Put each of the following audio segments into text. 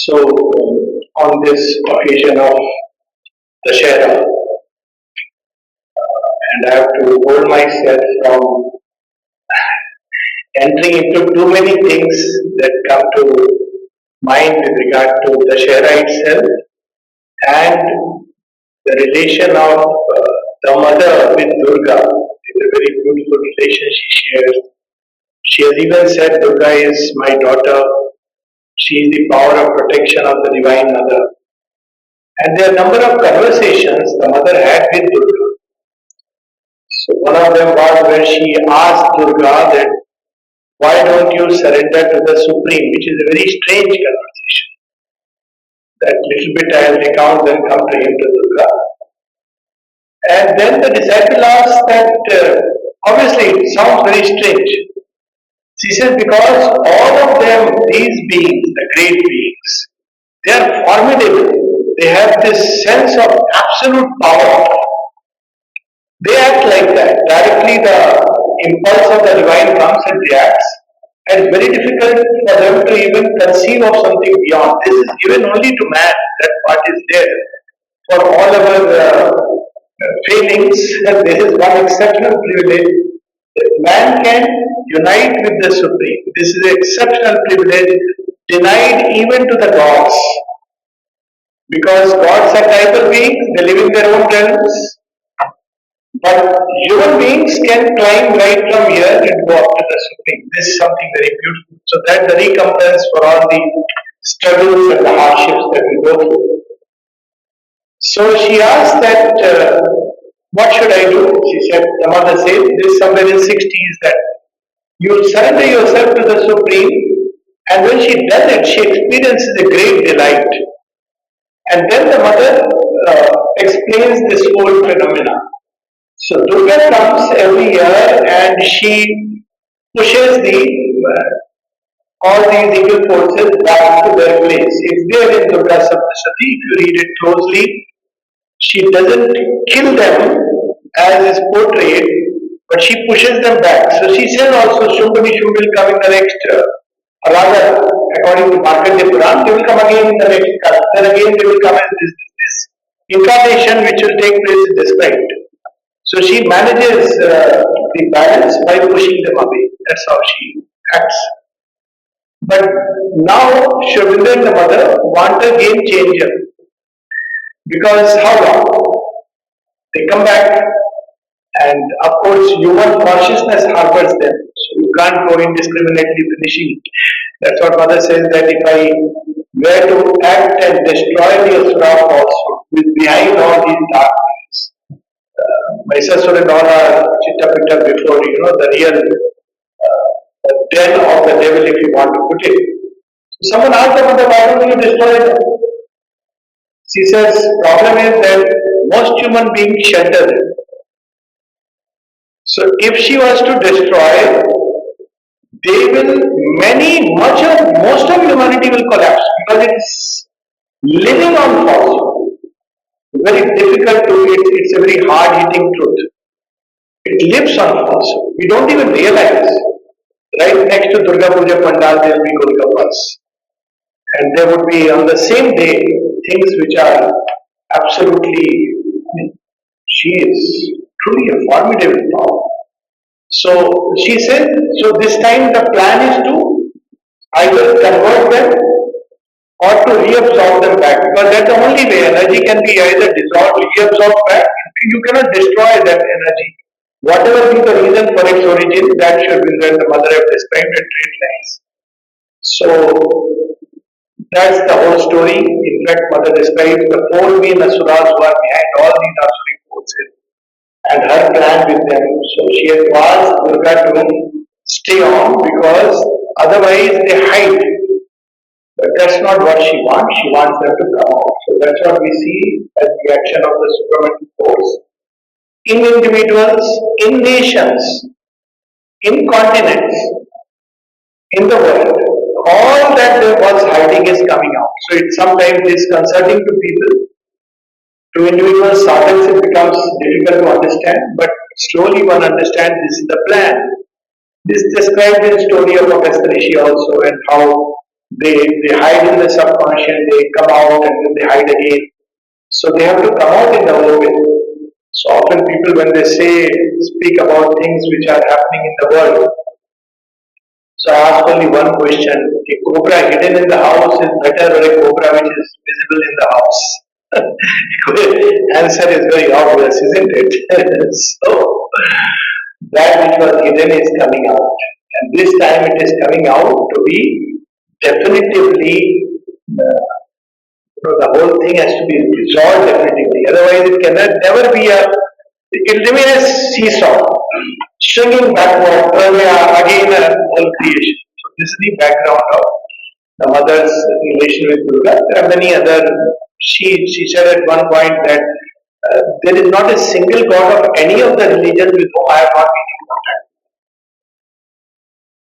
So, on this occasion of Dashera, and I have to hold myself from entering into too many things that come to mind with regard to Dashera itself and the relation of the mother with Durga is a very beautiful relation she shares. She has even said, Durga is my daughter. She is the power of protection of the Divine Mother. And there are a number of conversations the mother had with Durga. So one of them was where she asked Durga that why don't you surrender to the Supreme, which is a very strange conversation. That little bit I will recount, then come to him to Durga. And then the disciple asked that, obviously it sounds very strange. She said, because all of them, these beings, the great beings, they are formidable. They have this sense of absolute power. They act like that. Directly the impulse of the divine comes and reacts. And it's very difficult for them to even conceive of something beyond. This is given only to man. That part is there. For all our failings, there is one exceptional privilege that man can unite with the Supreme. This is an exceptional privilege denied even to the gods. Because gods are tribal beings, they live in their own realms. But human beings can climb right from here and go up to the Supreme. This is something very beautiful. So that's the recompense for all the struggles and the hardships that we go through. So she asked that, what should I do? She said, the mother said, this is somewhere in 60s that you surrender yourself to the Supreme, and when she does it, she experiences a great delight. And then the mother explains this whole phenomena. So Durga comes every year and she pushes all these evil forces back to their place. It's there in Durga Saptasati. If you read it closely, she doesn't kill them as is portrayed, but she pushes them back. So she says also Shumbani will come in the next, rather, according to Markandeya Puran, they will come again in the next kalpa. Then again they will come as this incarnation which will take place is described. So she manages the balance by pushing them away. That's how she acts. But now Shobindra and the mother want a game changer. Because how long? They come back and of course human consciousness harbors them. So you can't go indiscriminately finishing. That's what mother says that if I were to act and destroy the Asura falsehood with behind all these dark Mysasur and all are chitta before, the real den of the devil, if you want to put it. So someone asked the mother, why don't you destroy them? She says, problem is that most human beings shelter them. So if she was to destroy, most of humanity will collapse because it's living on falsehood. Very difficult to, it's a very hard-hitting truth. It lives on falsehood. We don't even realize. Right next to Durga Puja Pandal, there will be Golgappas. And there would be on the same day things which are absolutely, she is truly a formidable power. So she said, so this time the plan is to either convert them or to reabsorb them back, because that's the only way. Energy can be either dissolved, reabsorbed back. You cannot destroy that energy. Whatever be the reason for its origin, that should be when the mother have described at great lengths. So that's the whole story. In fact, mother describes the 4 main asuras who are behind all these asuric forces and her plan with them. So she has asked Durga to stay on because otherwise they hide. But that's not what she wants. She wants them to come out. So that's what we see as the action of the supramental force in individuals, in nations, in continents, in the world. All that there was hiding is coming out. So it's sometimes disconcerting to people. To individuals, sometimes it becomes difficult to understand, but slowly one understands this is the plan. This describes the story of Agastya Rishi also and how They hide in the subconscious, they come out and then they hide again. So they have to come out in the open. So often people when they speak about things which are happening in the world, so I ask only one question. A cobra hidden in the house is better or a cobra which is visible in the house? Answer is very obvious, isn't it? So that which was hidden is coming out. And this time it is coming out to be definitively, the whole thing has to be resolved definitively. Otherwise it cannot never be it will remain a seesaw, swinging backward, again a whole creation. So this is the background of the mother's relation with Durga. There are many other, she said at one point that there is not a single god of any of the religions with whom I have not been in contact.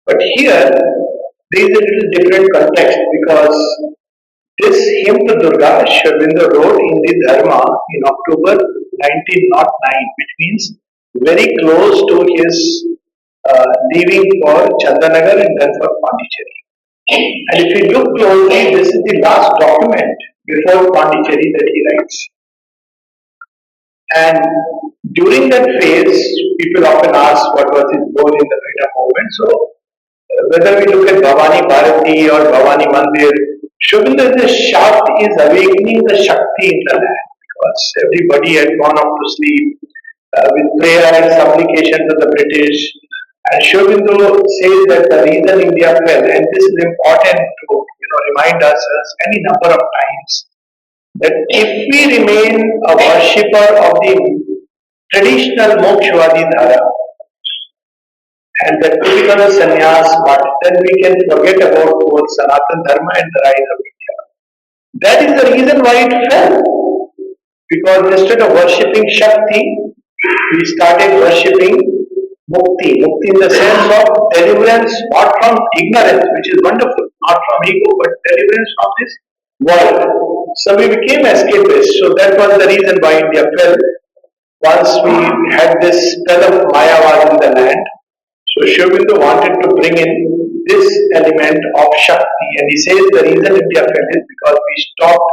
But here, there is a little different context because this hymn to Durga, Sharvindo wrote in the Dharma in October 1909, which means very close to his leaving for Chandanagar and then for Pondicherry. And if you look closely, this is the last document before Pondicherry that he writes. And during that phase, people often ask what was his role in the freedom movement. So, whether we look at Bhavani Bharati or Bhavani Mandir, Shubinda, the shaft is awakening the Shakti in the land because everybody had gone off to sleep with prayer and supplication to the British. And Shobindu says that the reason India fell, and this is important to remind ourselves any number of times, that if we remain a worshipper of the traditional Mokshwadi Dhara and the typical sannyas part, then we can forget about both Sanatan Dharma and the rise of India. That is the reason why it fell. Because instead of worshipping Shakti, we started worshipping Mukti. Mukti in the sense of deliverance, not from ignorance, which is wonderful, not from ego, but deliverance from this world. So we became escapists. So that was the reason why India fell. Once we had this spell of Mayavad in the land, so Shobindu wanted to bring in this element of Shakti. And he says the reason India fell is because we stopped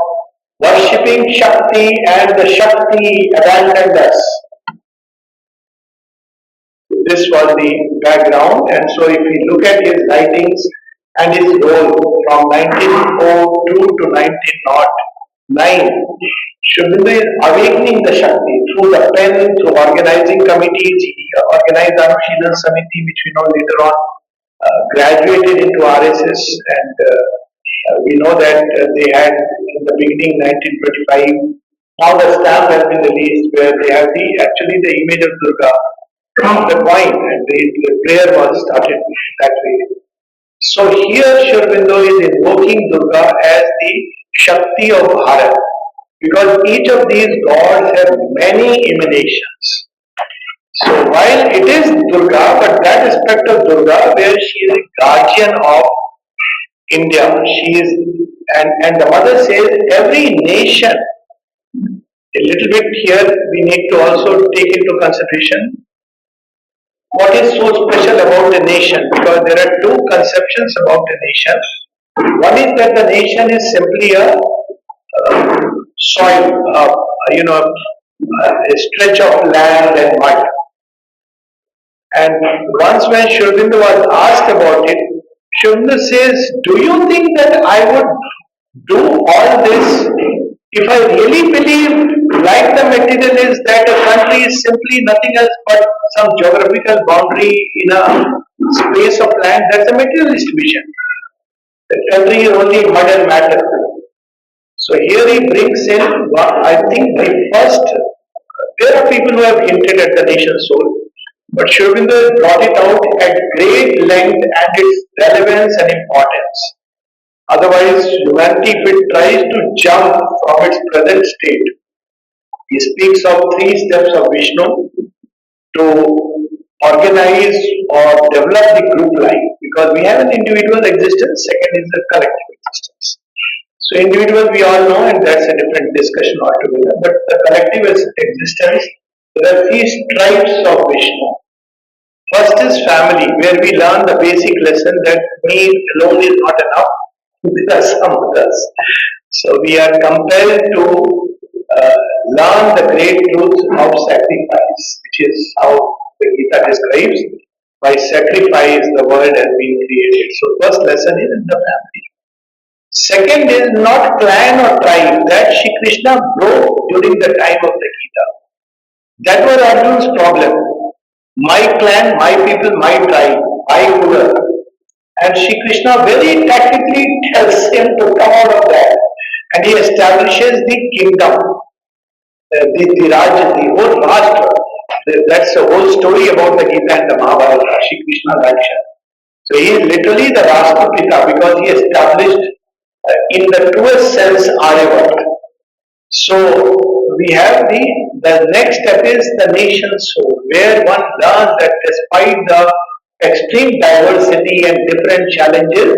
worshipping Shakti and the Shakti abandoned us. This was the background, and so if we look at his writings and his role from 1902 to 1909, Shubindu is awakening the Shakti through the pen, through organizing committees. He organized Anushilan Samiti, which we know later on graduated into RSS, and we know that they had in the beginning 1925. Now the stamp has been released where they have actually the image of Durga from the coin, and the prayer was started that way. So here Shurbindo is invoking Durga as the Shakti of Bharat, because each of these gods have many emanations. So while it is Durga, but that aspect of Durga where she is a guardian of India, she is, and the mother says every nation, a little bit here we need to also take into consideration what is so special about a nation, because there are two conceptions about a nation. One is that the nation is simply a soil, a stretch of land and mud. And once when Shurbindo was asked about it, Shurbindo says, do you think that I would do all this if I really believe like the material is that a country is simply nothing else but some geographical boundary in a space of land? That's a materialist vision. The country is only mud and matter. So here he brings in, I think the first, there are people who have hinted at the nation's soul, but Shurbindo brought it out at great length and its relevance and importance. Otherwise, humanity, if it tries to jump from its present state, he speaks of 3 steps of Vishnu to organize or develop the group life, because we have an individual existence, second is the collective existence. So individual we all know, and that's a different discussion altogether, but the collective existence, there are 3 stripes of Vishnu. First is family, where we learn the basic lesson that me alone is not enough. There are some others. So we are compelled to learn the great truth of sacrifice, which is how the Gita describes. By sacrifice, the world has been created. So first lesson is in the family. Second is not clan or tribe that Shri Krishna broke during the time of the Gita. That was Arjun's problem. My clan, my people, my tribe, I ruler. And Shri Krishna very tactically tells him to come out of that. And he establishes the kingdom, the Raj, the whole Rashtra. That's the whole story about the Gita and the Mahabharata, Shri Krishna's action. So he is literally the Rashtrapita because he established in the truest sense Aryavat. So we have the next step is the nation soul, where one learns that despite the extreme diversity and different challenges,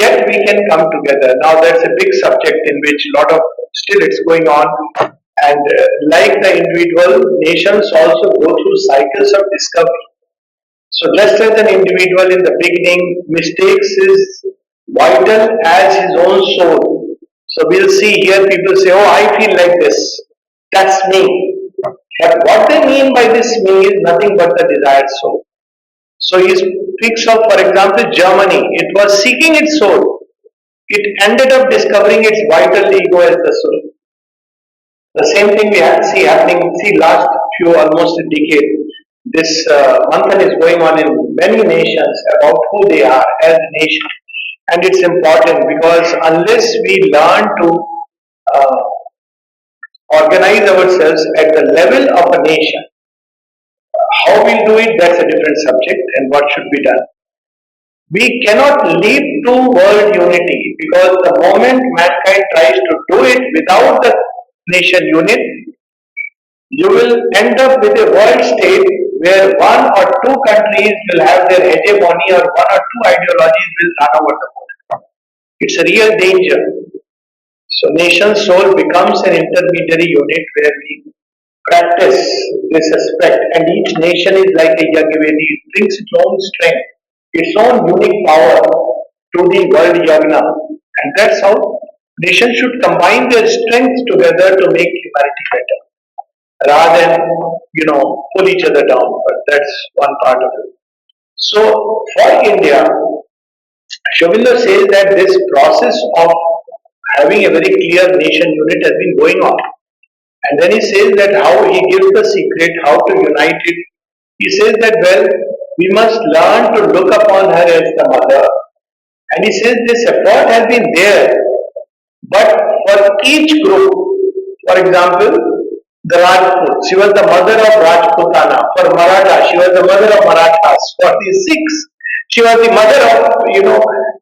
yet we can come together. Now that's a big subject in which a lot of still it's going on, and like the individual, nations also go through cycles of discovery. So just as an individual in the beginning mistakes is vital as his own soul. So we'll see here people say, oh, I feel like this. That's me. But what they mean by this me is nothing but the desired soul. So he speaks of, for example, Germany. It was seeking its soul. It ended up discovering its vital ego as the soul. The same thing we see happening, see last few almost a decade. This manthan is going on in many nations about who they are as a nation. And it's important because unless we learn to uh, organize ourselves at the level of a nation, how we'll do it, that's a different subject and what should be done. We cannot lead to world unity because the moment mankind tries to do it without the nation unit, you will end up with a world state where one or two countries will have their hegemony or one or two ideologies will run over the world. It's a real danger. So nation soul becomes an intermediary unit where we practice this aspect and each nation is like a Yajnavedi. It brings its own strength, its own unique power to the world yagna. And that's how nations should combine their strengths together to make humanity better rather than pull each other down. But that's one part of it. So for India, Shovinder says that this process of having a very clear nation unit has been going on. And then he says that how he gives the secret, how to unite it. He says that, well, we must learn to look upon her as the mother. And he says this effort has been there. But for each group, for example, the Rajput, she was the mother of Rajputana. For Maratha, she was the mother of Marathas. For the Sikhs, she was the mother of,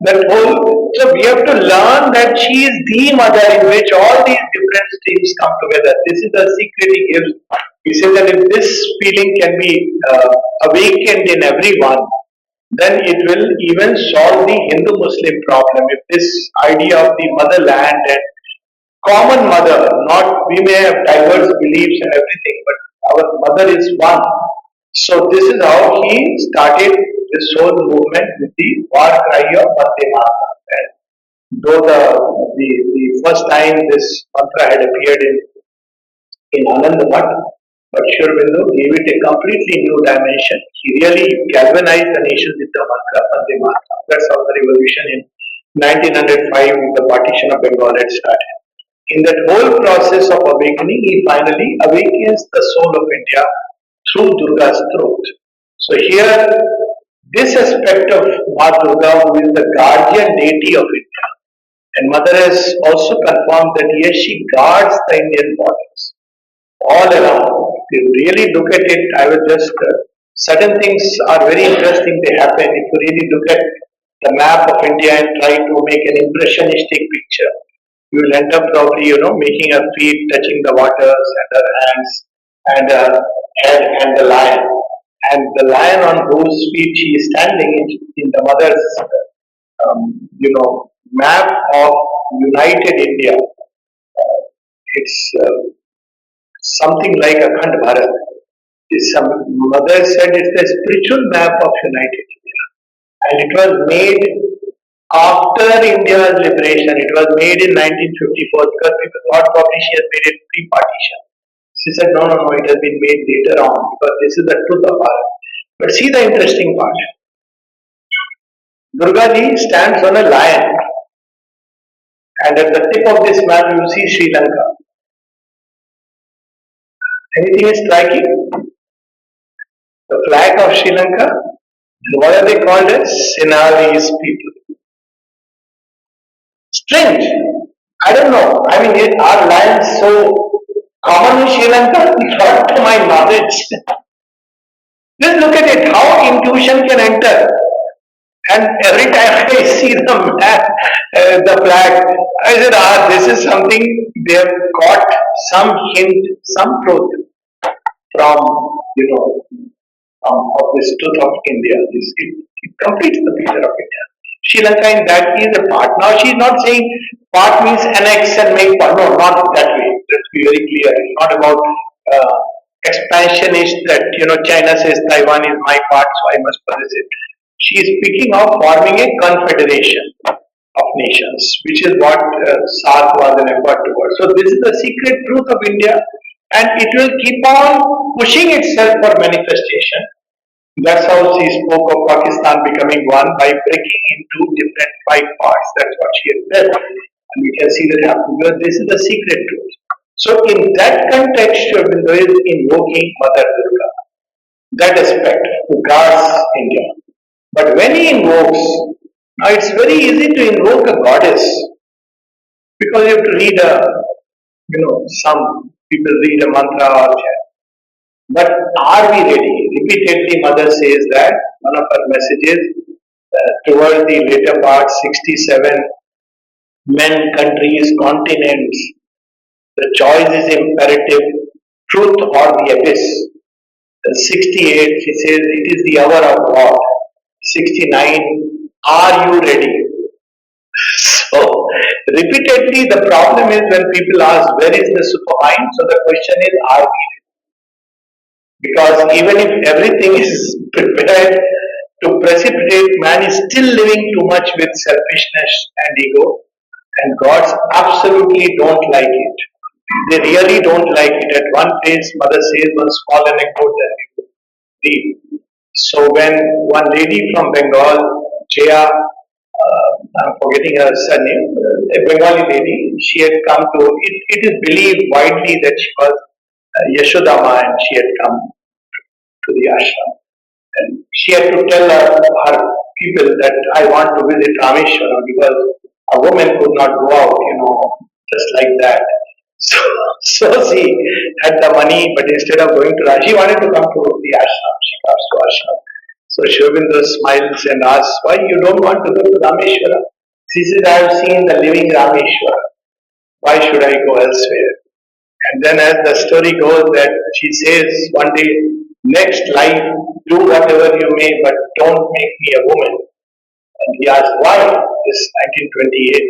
that whole. So we have to learn that she is the mother in which all these different streams come together. This is the secret he gives. He says that if this feeling can be awakened in everyone, then it will even solve the Hindu-Muslim problem. If this idea of the motherland and common mother, not we may have diverse beliefs and everything, but our mother is one. So this is how he started this whole movement with the war cry of Vande Mataram. And though the first time this mantra had appeared in Anand Math, but Sri Aurobindo gave it a completely new dimension. He really galvanized the nation with the mantra Vande Mataram. That's how the revolution in 1905 with the partition of Bengal had started. In that whole process of awakening, he finally awakens the soul of India through Durga's throat. So here, this aspect of Ma Durga, who is the guardian deity of India, and Mother has also confirmed that yes, she guards the Indian borders all around. If you really look at it, I will just certain things are very interesting. They happen if you really look at the map of India and try to make an impressionistic picture. You will end up probably, making her feet touching the waters and her hands and her head and the lion. And the lion on whose feet she is standing in the mother's, map of united India. It's something like Akhand Bharat. Some mother said it's the spiritual map of united India. And it was made after India's liberation. It was made in 1954 because people thought probably she has made it pre-partition. She said, no, no, no, it has been made later on because this is the truth of our. But see the interesting part. Durga ji stands on a lion, and at the tip of this map you see Sri Lanka. Anything is striking? The flag of Sri Lanka. What are they called as? Sinhalese people. Strange. I don't know. I mean, are lions so common in Sri Lanka? Not to my knowledge. Just look at it, how intuition can enter. And every time I see the flag, I said, this is something they have got some hint, some truth from, of this truth of India. It completes the picture of India. Sri Lanka in that is a part. Now she is not saying part means annex and make part. No, not that way. Let's be very clear. It's not about expansionist that China says Taiwan is my part, so I must possess it. She is speaking of forming a confederation of nations, which is what SARC was an effort towards. So this is the secret truth of India, and it will keep on pushing itself for manifestation. That's how she spoke of Pakistan becoming one by breaking into different five parts. That's what she has said. And we can see that happen because this is the secret truth. So in that context, Sri Aurobindo is invoking Mother Durga, that aspect, who guards India. But when he invokes, now it's very easy to invoke a goddess because you have to read some people read a mantra or chant. But are we ready? Repeatedly, Mother says that one of her messages toward the later part, 67, men, countries, continents, the choice is imperative, truth or the abyss. 68, she says, it is the hour of God. 69, are you ready? So, repeatedly, the problem is when people ask, where is the supermind? So, the question is, are we ready? Because even if everything is prepared to precipitate, man is still living too much with selfishness and ego, and gods absolutely don't like it. They really don't like it. At one place, Mother says one small anecdote that we could read. So when one lady from Bengal, Jaya, I'm forgetting her surname, a Bengali lady, she had come to, it is believed widely that she was Yashodama and she had come to the ashram. And she had to tell her people that I want to visit Rameshwaram because a woman could not go out, just like that. So, so she had the money, but instead of going to Rameshwaram, she wanted to come to the ashram. She comes to ashram. So Sri Aurobindo smiles and asks, why you don't want to go to Rameshwaram? She says, I have seen the living Rameshwaram. Why should I go elsewhere? And then as the story goes that she says one day, next life, do whatever you may, but don't make me a woman. And he asks, why? This 1928.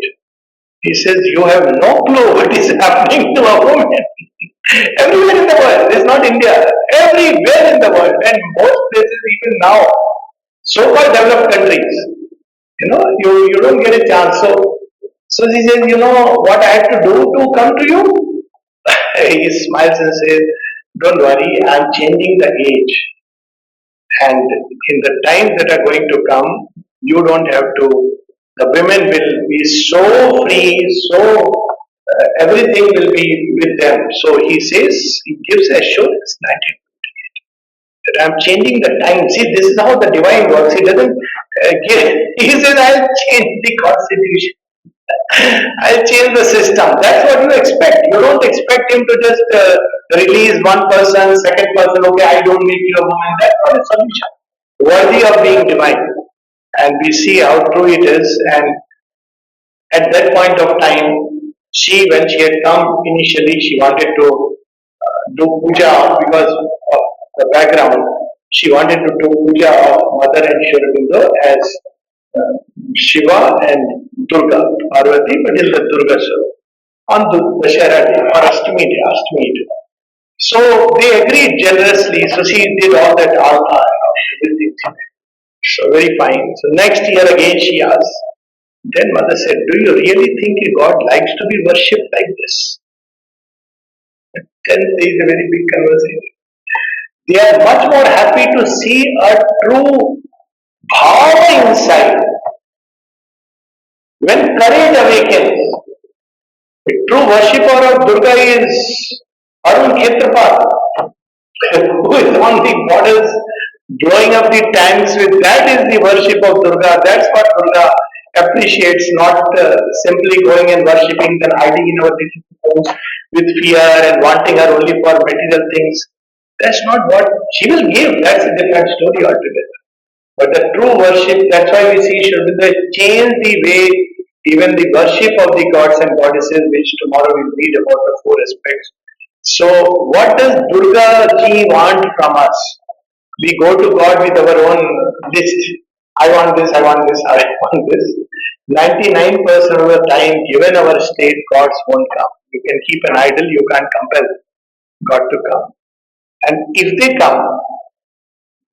He says, you have no clue what is happening to a woman. Everywhere in the world, it's not India, everywhere in the world, and most places even now, so-called developed countries, you don't get a chance. So he says, what I have to do to come to you? He smiles and says, don't worry, I'm changing the age. And in the times that are going to come, you don't have to, the women will be so free, so everything will be with them. So he says, he gives assurance, 1928, that I'm changing the time. See, this is how the divine works. He doesn't he says, I'll change the constitution. I'll change the system. That's what you expect. You don't expect him to just release one person, second person, okay, I don't make you a woman. That's not a solution. Worthy of being divine. And we see how true it is. And at that point of time, when she had come initially, she wanted to do puja because of the background. She wanted to do puja of Mother and Sri Aurobindo as Shiva and Durga, Parvati, but in the Durga Sura on Dashera day or Ashtami day. So they agreed generously. So she did all that altar, everything. So very fine. So next year again she asked, Then mother said, do you really think a God likes to be worshipped like this? Then there is a very big conversation. They are much more happy to see a true bhava inside. When courage awakens, a true worshipper of Durga is Arun Khetrapal, who is on the borders blowing up the tanks with that is the worship of Durga. That's what Durga appreciates, not simply going and worshipping, then hiding in our little homes with fear and wanting her only for material things. That's not what she will give. That's a different story altogether. But the true worship, that's why we see Shraddha change the way even the worship of the gods and goddesses, which tomorrow we'll read about the four aspects. So, what does Durga ji want from us? We go to God with our own list. I want this, I want this, I want this. 99% of the time, given our state, gods won't come. You can keep an idol, you can't compel God to come. And if they come,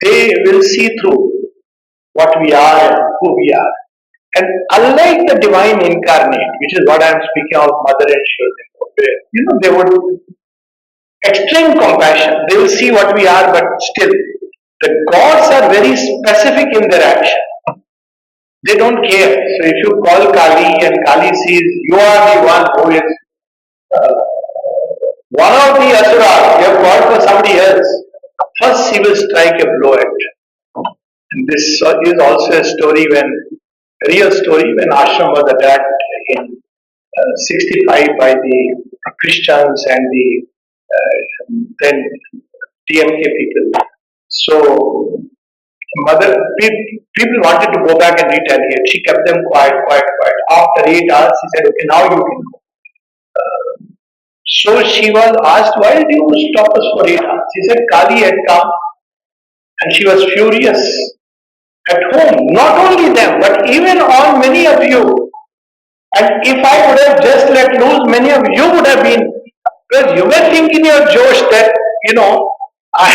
they will see through what we are and who we are. And unlike the divine incarnate, which is what I am speaking of, Mother and Children, they would extreme compassion. They will see what we are, but still, the gods are very specific in their action. They don't care. So if you call Kali and Kali sees you are the one who is uh, one of the asuras, you have called for somebody else. First, he will strike a blow at. And this is also a story a real story when ashram was attacked in 65 by the Christians and the then TMK people. So people wanted to go back and retaliate. She kept them quiet, quiet, quiet. After 8 hours, she said, okay, now you can go. So she was asked, why did you stop us for 8 hours? She said, Kali had come and she was furious at home. Not only them, but even on many of you. And if I would have just let loose, many of you would have been, because you were thinking your Josh that, I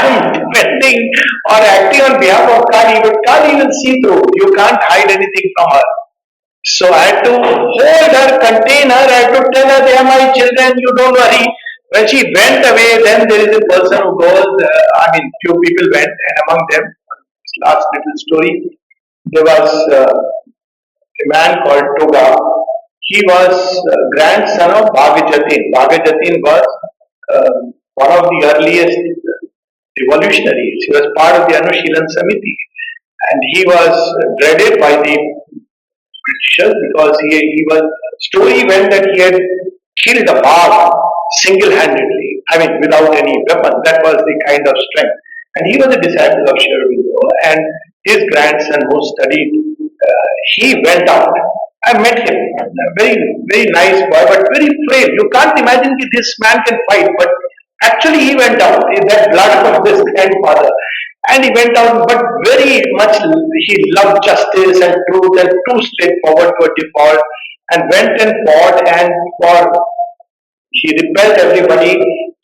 am depending or acting on behalf of Kali, but Kali will see through. You can't hide anything from her. So I had to hold her, contain her, I had to tell her they are my children, you don't worry. When she went away, then there is a person who goes, few people went, and among them, this last little story, there was a man called Durga. He was grandson of Bhagajatin. Bhagajatin was one of the earliest revolutionaries. He was part of the Anushilan Samiti. And he was dreaded by the Britishers because he was, story went that he had killed a Bhag single-handedly, without any weapon. That was the kind of strength. And he was a disciple of Sri Aurobindo, and his grandson who studied, he went out. I met him, a very, very nice boy, but very frail. You can't imagine that this man can fight, but actually he went out. That blood of his grandfather. And he went out, but very much he loved justice and truth and too straightforward to a default, and went and fought and he repelled everybody.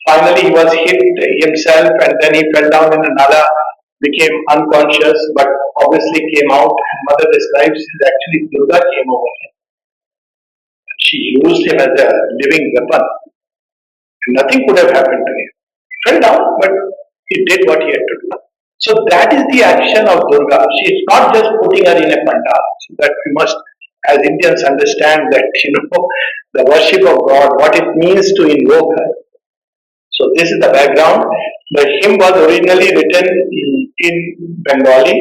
Finally, he was hit himself, and then he fell down in a nala, became unconscious, but obviously came out. And mother describes is actually Durga came over him. She used him as a living weapon. Nothing could have happened to him. He fell down, but he did what he had to do. So that is the action of Durga. She is not just putting her in a pandal. So that we must, as Indians, understand that the worship of God, what it means to invoke her. So this is the background. The hymn was originally written in Bengali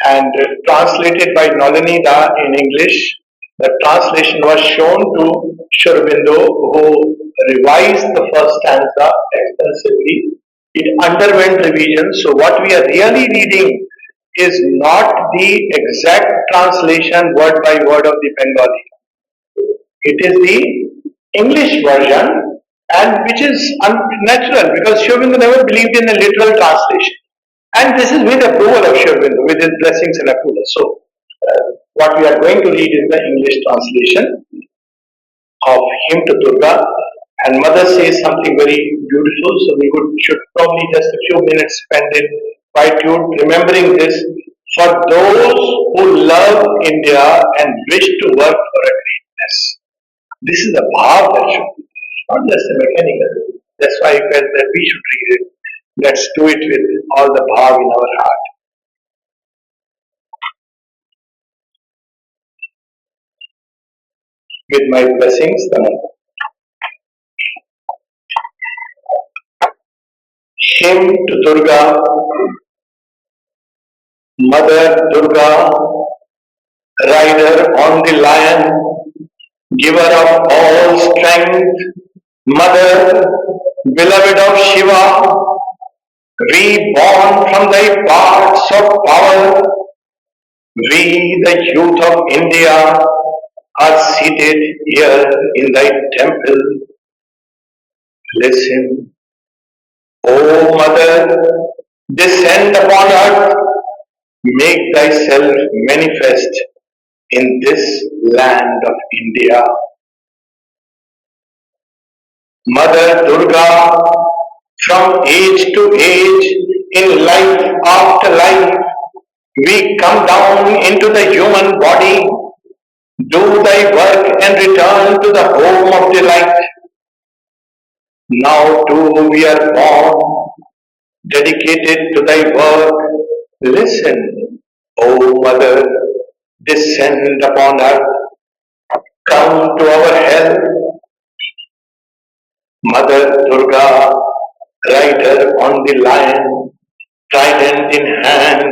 and translated by Nalini Da in English. The translation was shown to Sri Aurobindo, who revised the first stanza extensively. It underwent revision. So what we are really reading is not the exact translation word by word of the Bengali. It is the English version, and which is unnatural because Sri Aurobindo never believed in a literal translation. And this is with approval of Sri Aurobindo, with his blessings and approval. So what we are going to read is the English translation of hymn to Durga, and mother says something very beautiful, so we should probably just a few minutes spend in quietude remembering this. for those who love India and wish to work for a greatness. This is a bhav that should be, not just a mechanical. That's why I felt that we should read it. Let's do it with all the bhav in our heart. With my blessings, the hymn to Durga, Mother Durga, rider on the lion, giver of all strength, Mother, beloved of Shiva, reborn from thy parts of power, we, the youth of India, are seated here in thy temple. Listen, O Mother, descend upon earth, make thyself manifest in this land of India. Mother Durga, from age to age, in life after life, we come down into the human body, do thy work and return to the home of delight. Now too we are born, dedicated to thy work. Listen, O Mother, descend upon earth, come to our help. Mother Durga, rider on the lion, trident in hand,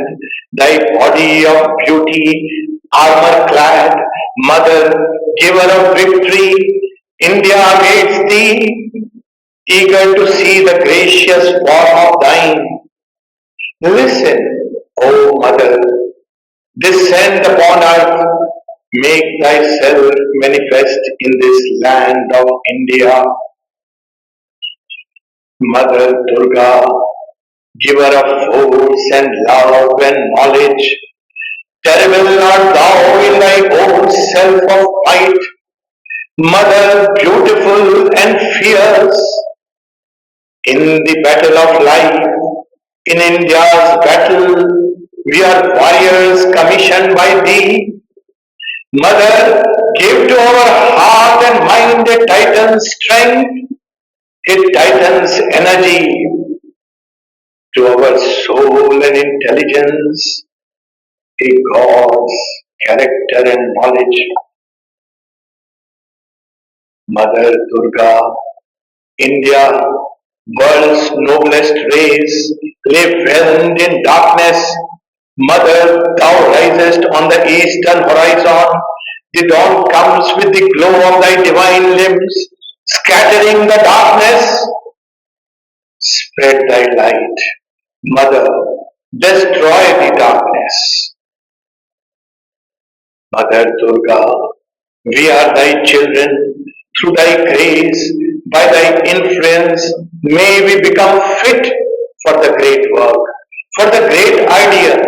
thy body of beauty, armor clad, Mother, giver of victory, India waits thee, eager to see the gracious form of thine. Listen, O Mother, descend upon earth, make thyself manifest in this land of India. Mother Durga, giver of force and love and knowledge, terrible art thou in thy own self of might, Mother beautiful and fierce, in the battle of life, in India's battle, we are warriors commissioned by thee. Mother, give to our heart and mind a Titan's strength, a Titan's energy, to our soul and intelligence, a God's character and knowledge. Mother Durga, India, world's noblest race, lay whelmed in darkness. Mother, thou risest on the eastern horizon. The dawn comes with the glow of thy divine limbs, scattering the darkness. Spread thy light. Mother, destroy the darkness. Mother Durga, we are thy children. Through thy grace, by thy influence, may we become fit for the great work, for the great idea.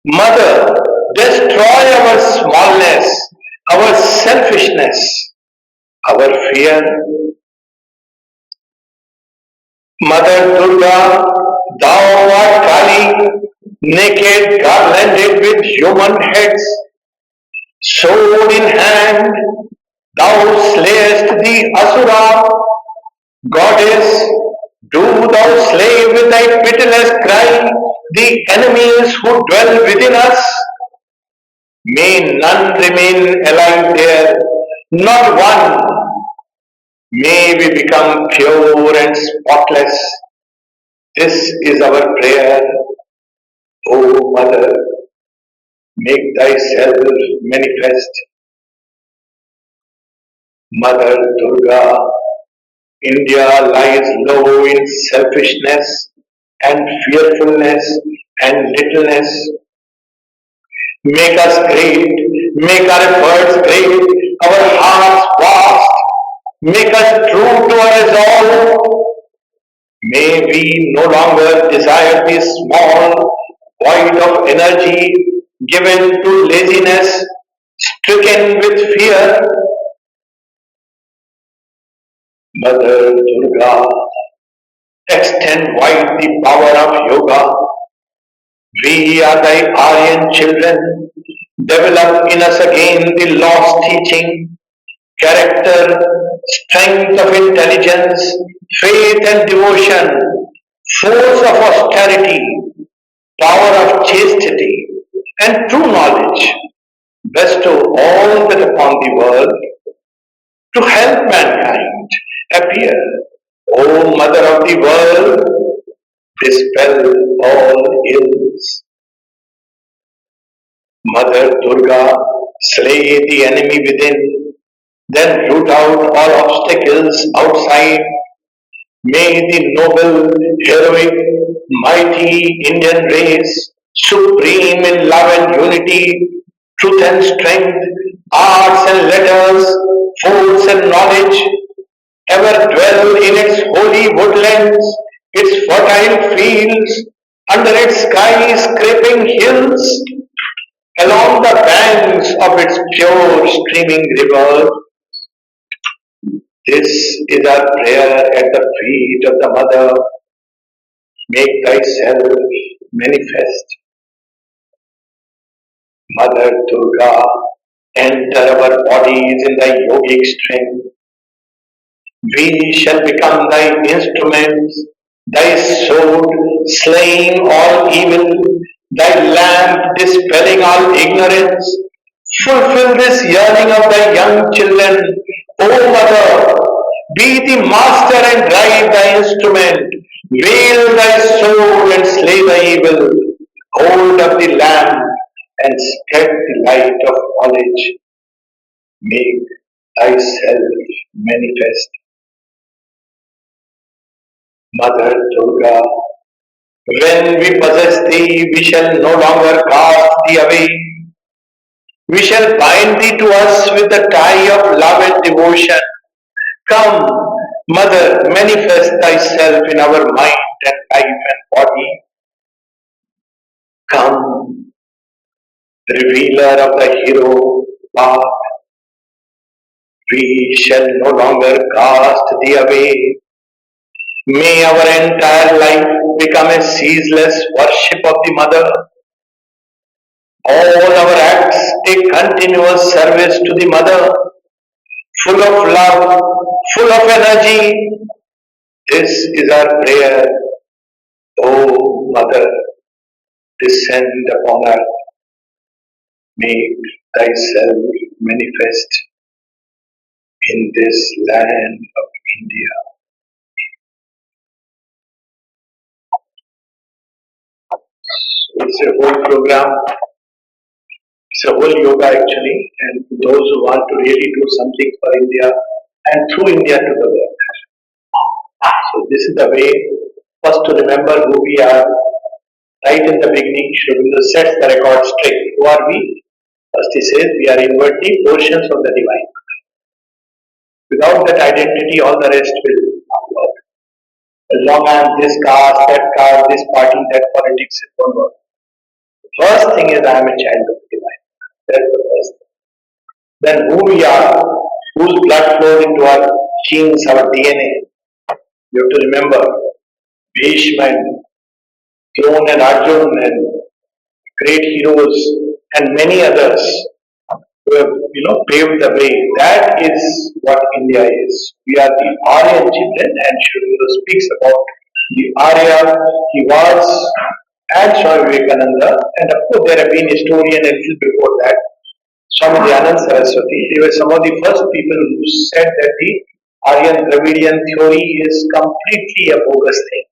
Mother, destroy our smallness, our selfishness, our fear. Mother Durga, thou art Kali, naked, garlanded with human heads, sword in hand, thou slayest the Asura. Goddess, do thou slay with thy pitiless cry the enemies who dwell within us. May none remain alive there, not one. May we become pure and spotless. This is our prayer. O Mother, make thyself manifest. Mother Durga, India lies low in selfishness and fearfulness and littleness. Make us great, make our efforts great, our hearts vast, make us true to our resolve. May we no longer desire the small void of energy given to laziness, stricken with fear. Mother Durga, extend wide the power of yoga. We are thy Aryan children. Develop in us again the lost teaching, character, strength of intelligence, faith and devotion, force of austerity, power of chastity, and true knowledge. Bestow all that upon the world to help mankind appear. O Mother of the world, dispel all ills. Mother Durga, slay the enemy within, then root out all obstacles outside. May the noble, heroic, mighty Indian race, supreme in love and unity, truth and strength, arts and letters, force and knowledge, ever dwell in its holy woodlands, its fertile fields, under its sky-scraping hills, along the banks of its pure streaming river. This is our prayer at the feet of the Mother. Make thyself manifest. Mother Durga, enter our bodies in thy yogic strength. We shall become thy instruments, thy sword slaying all evil, thy lamp dispelling all ignorance. Fulfill this yearning of thy young children, O Mother. Be the master and drive thy instrument. Wield thy sword and slay the evil. Hold up the lamp and spread the light of knowledge. Make thyself manifest. Mother Durga, when we possess thee, we shall no longer cast thee away. We shall bind thee to us with the tie of love and devotion. Come, Mother, manifest thyself in our mind and life and body. Come, revealer of the hero path. We shall no longer cast thee away. May our entire life become a ceaseless worship of the Mother. All our acts a continuous service to the Mother, full of love, full of energy. This is our prayer. O Mother, descend upon earth. Make thyself manifest in this land of India. It's a whole program. It's a whole yoga actually, and those who want to really do something for India and through India to the world. So this is the way first to remember who we are. Right in the beginning, Shri Aurobindo sets the record straight. Who are we? First he says we are inwardly portions of the divine. Without that identity, all the rest will work. As long as this caste, this party, that politics, it won't work. The first thing is I am a child of the divine. That's the first thing. Then who we are, whose blood flows into our genes, our DNA. You have to remember Bhishma and Drona and Arjun and great heroes and many others who have paved the way. That is what India is. We are the Aryan children, and Sri Aurobindo speaks about the Arya he was and Swami Vivekananda, and of course there have been historians a little before that. Swami Dayanand Saraswati, they were some of the first people who said that the Aryan Dravidian theory is completely a bogus thing.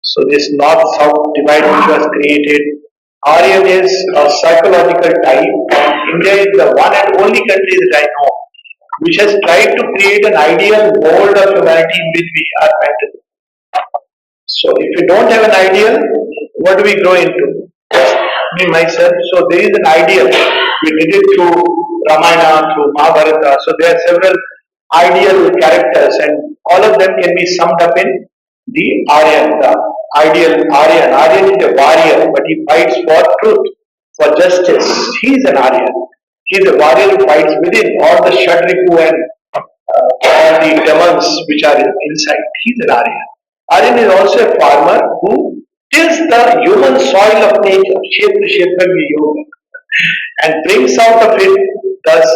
So this north-south divide which was created, Aryan is a psychological type, and India is the one and only country that I know which has tried to create an ideal mold of humanity in which we are meant to be. So if we don't have an ideal, what do we grow into? Me, myself. So there is an ideal. We did it through Ramayana, through Mahabharata. So there are several ideal characters, and all of them can be summed up in the Aryan, the ideal Aryan. Aryan is a warrior, but he fights for truth, for justice. He is an Aryan. He is a warrior who fights within all the Shadripu and all the demons which are inside. He is an Aryan. Aryan is also a farmer who tills the human soil of nature, Kshetra Yoga, and brings out of it thus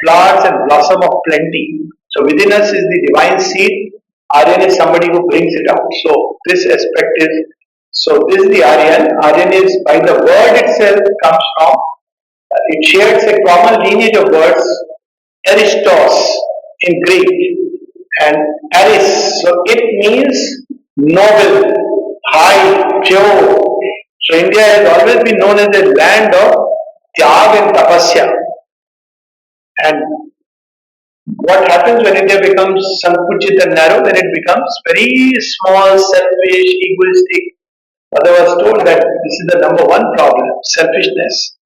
flowers and blossom of plenty. So within us is the divine seed. Aryan is somebody who brings it out. So this aspect is, so this is the Aryan. Aryan is by the word itself comes from, it shares a common lineage of words, Aristos in Greek and Aris. So it means noble, high, pure. So India has always been known as a land of Tyag and Tapasya. And what happens when India becomes Sankuchit and narrow? Then it becomes very small, selfish, egoistic. Father was told that this is the number one problem, selfishness.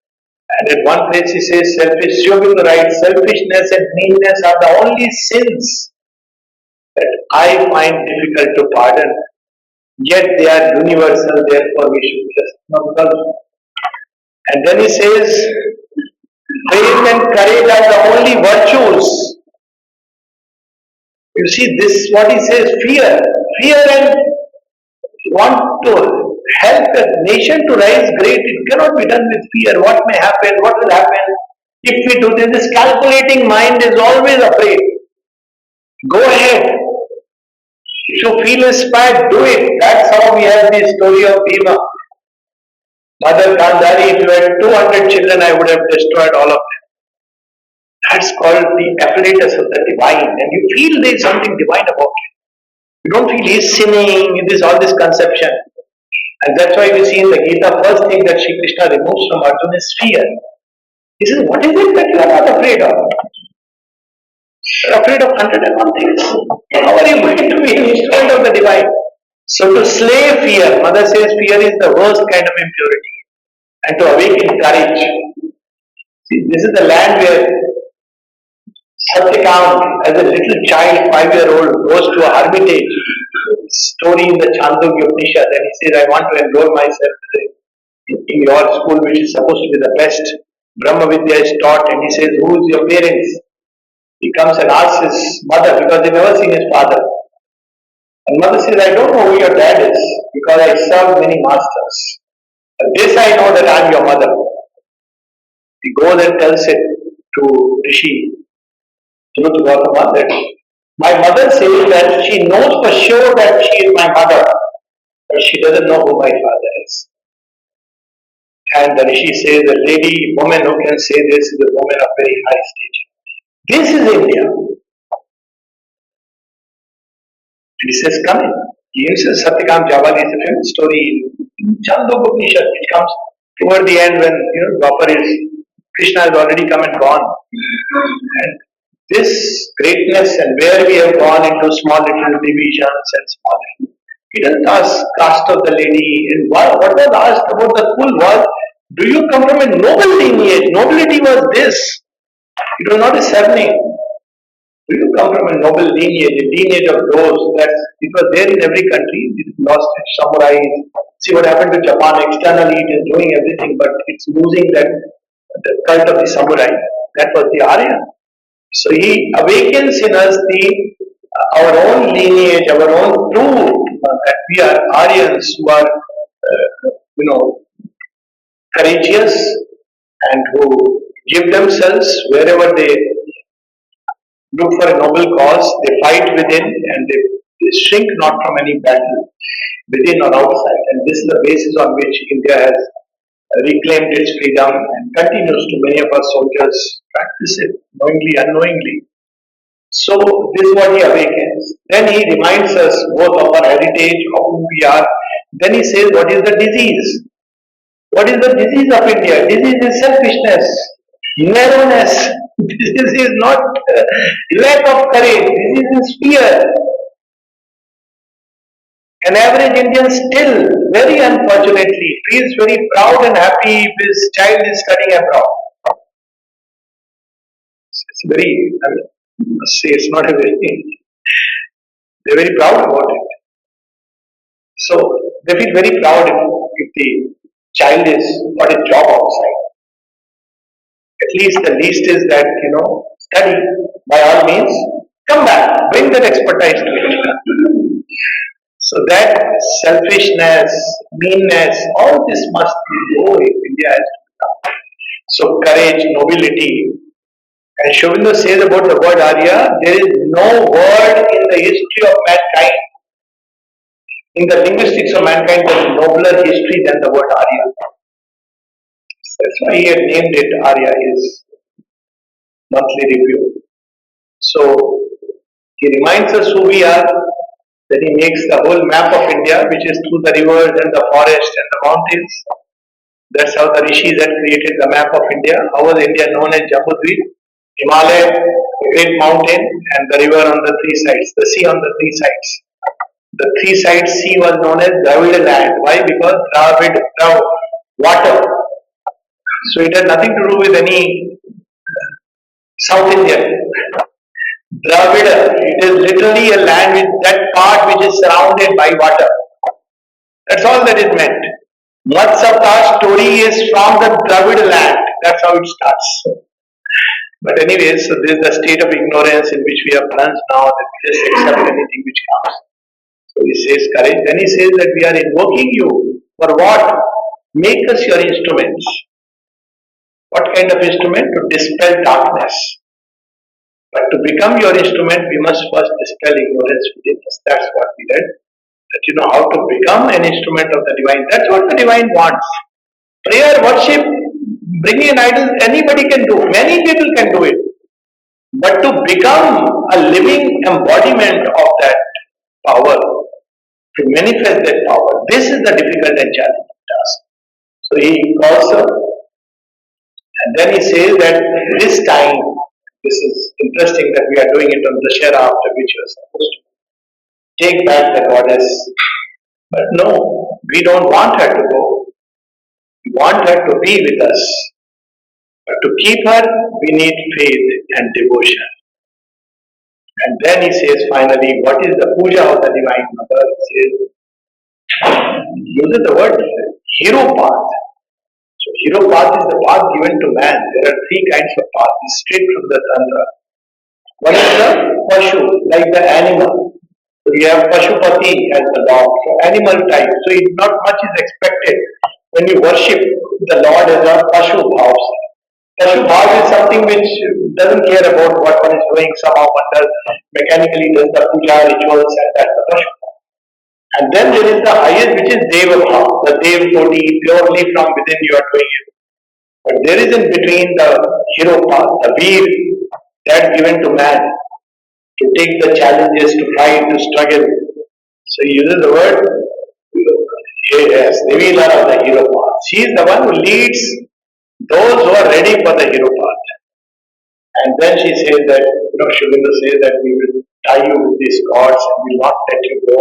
And at one place he says, selfish, Yoga writes, selfishness and meanness are the only sins that I find difficult to pardon. Yet they are universal, therefore we should just not love. And then he says, faith and courage are the only virtues. You see, this what he says, fear. Fear and want to help a nation to rise great, it cannot be done with fear. What may happen, what will happen if we do this? This calculating mind is always afraid. Go ahead. If you feel inspired, do it. That's how we have the story of Bhima. Mother Gandhari, if you had 200 children, I would have destroyed all of them. That's called the apparatus of the divine. And you feel there is something divine about it. You don't feel he is sinning, it is all this conception. And that's why we see in the Gita, first thing that Shri Krishna removes from Arjuna is fear. He says, what is it that you are not afraid of? You are afraid of 101 things. How are you going to be an instrument of the divine? So to slay fear, Mother says fear is the worst kind of impurity. And to awaken courage. See, this is the land where Satyakam, as a little child, 5-year-old, goes to a hermitage. Story in the Chandogya Upanishad, and he says, I want to enroll myself in your school, which is supposed to be the best. Brahma Vidya is taught, and he says, who is your parents? He comes and asks his mother because they never seen his father. And mother says, I don't know who your dad is because I served many masters. But this I know that I am your mother. He goes and tells it to Rishi, that my mother says that she knows for sure that she is my mother, but she doesn't know who my father is. And the Rishi says, the lady, woman who can say this is a woman of very high stature. This is India. And he says, come in. He himself, Satyakam Jawali, is a famous story in Chandogya Upanishad, which comes toward the end when Dwapar is, Krishna has already come and gone. And this greatness and where we have gone into small little divisions and small, he doesn't ask caste of the lady. And what was asked about the fool was, do you come from a noble lineage? Nobility was this. It was not a surname. Do you come from a noble lineage, a lineage of those that it was there in every country? It lost its samurai. See what happened to Japan. Externally it is doing everything, but it's losing that the cult of the samurai. That was the Arya. So he awakens in us our own lineage, our own truth, that we are Aryans who are, courageous and who give themselves wherever they look for a noble cause, they fight within and they shrink not from any battle within or outside. And this is the basis on which India has reclaimed its freedom and continues to. Many of our soldiers practice it knowingly, unknowingly. So this is what he awakens. Then he reminds us both of our heritage, of who we are. Then he says, what is the disease? What is the disease of India? Disease is selfishness, narrowness. Disease is not lack of courage. Disease is fear. An average Indian still, very unfortunately, feels very proud and happy if his child is studying abroad. It's very, I must say, it's not a very, they're very proud about it. So they feel very proud if the child is got a job outside. At least the least is that, study by all means, come back, bring that expertise to it. So that selfishness, meanness, all this must go if India has to become. So courage, nobility. And Shobindu says about the word Arya, there is no word in the history of mankind, in the linguistics of mankind, there is nobler history than the word Arya. That's why he had named it Arya, his monthly review. So he reminds us who we are. Then he makes the whole map of India, which is through the rivers and the forest and the mountains. That's how the rishis had created the map of India. How was India known as Jambudvip? Himalaya, a great mountain, and the river on the three sides, the sea on the three sides. The three sides sea was known as Dravida land. Why? Because water. So it had nothing to do with any South Indian. Dravida, it is literally a land with that part which is surrounded by water. That's all that is meant. Matsavta story is from the Dravida land. That's how it starts. But anyway, so this is the state of ignorance in which we are plunged now, that we just accept anything which comes. So he says courage. Then he says that we are invoking you. For what? Make us your instruments. What kind of instrument? To dispel darkness. But to become your instrument, we must first dispel ignorance within us. That's what we read. That you know how to become an instrument of the divine. That's what the divine wants. Prayer, worship, bringing an idol, anybody can do. Many people can do it. But to become a living embodiment of that power, to manifest that power, this is the difficult and challenging task. So he calls her, and then he says that this time, this is interesting that we are doing it on the Shera after which you are supposed to take back the goddess. But no, we don't want her to go. We want her to be with us. But to keep her, we need faith and devotion. And then he says finally, what is the puja of the Divine Mother? He uses the word hero path. So hero path is the path given to man. There are three kinds of paths, straight from the Tantra. One is the Pashu, like the animal. So we have Pashupati as the dog, so animal type. So not much is expected when we worship the Lord as a Pashu Bhavs. Pashu Bhav is something which doesn't care about what one is doing, somehow one does mechanically does the puja rituals, and that's the Pashu Bhav. And then there is the highest, which is Deva Bhav, the Dev Koti, purely from within you are doing it. But there is in between the hero path, the Veer, that's given to man to take the challenges, to fight, to struggle. So he uses the word, yes, revealer of the hero path. She is the one who leads those who are ready for the hero path. And then she says that, Shubindu says that we will tie you with these cords and will not let you go.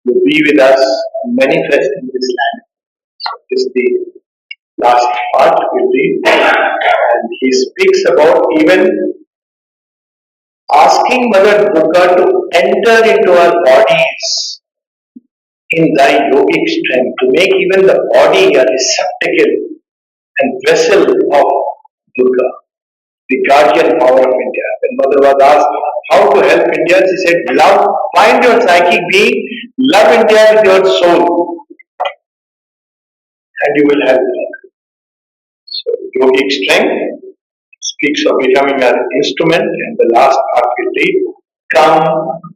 You will be with us, manifest in this land. So this is the last part we read. And he speaks about even asking Mother Durga to enter into our bodies in thy yogic strength, to make even the body a receptacle and vessel of Durga, the guardian power of India. When Mother was asked how to help India, she said, love, find your psychic being, love India with your soul, and you will help her. So, yogic strength speaks of becoming an instrument, and the last part will read, come,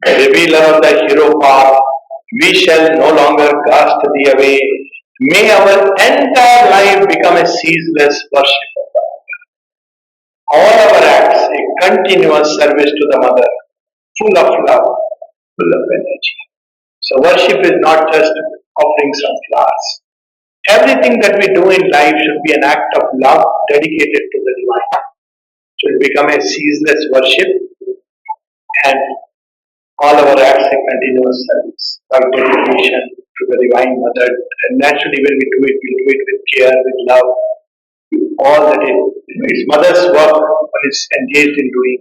revealer of the hero path, we shall no longer cast thee away. May our entire life become a ceaseless worship of God. All our acts a continuous service to the Mother, full of love, full of energy. So worship is not just offering some flowers. Everything that we do in life should be an act of love dedicated to the divine. Should become a ceaseless worship, and all our acts a continuous service by dedication to the Divine Mother. And naturally, when we do it with care, with love, with all that it's Mother's work one is engaged in doing.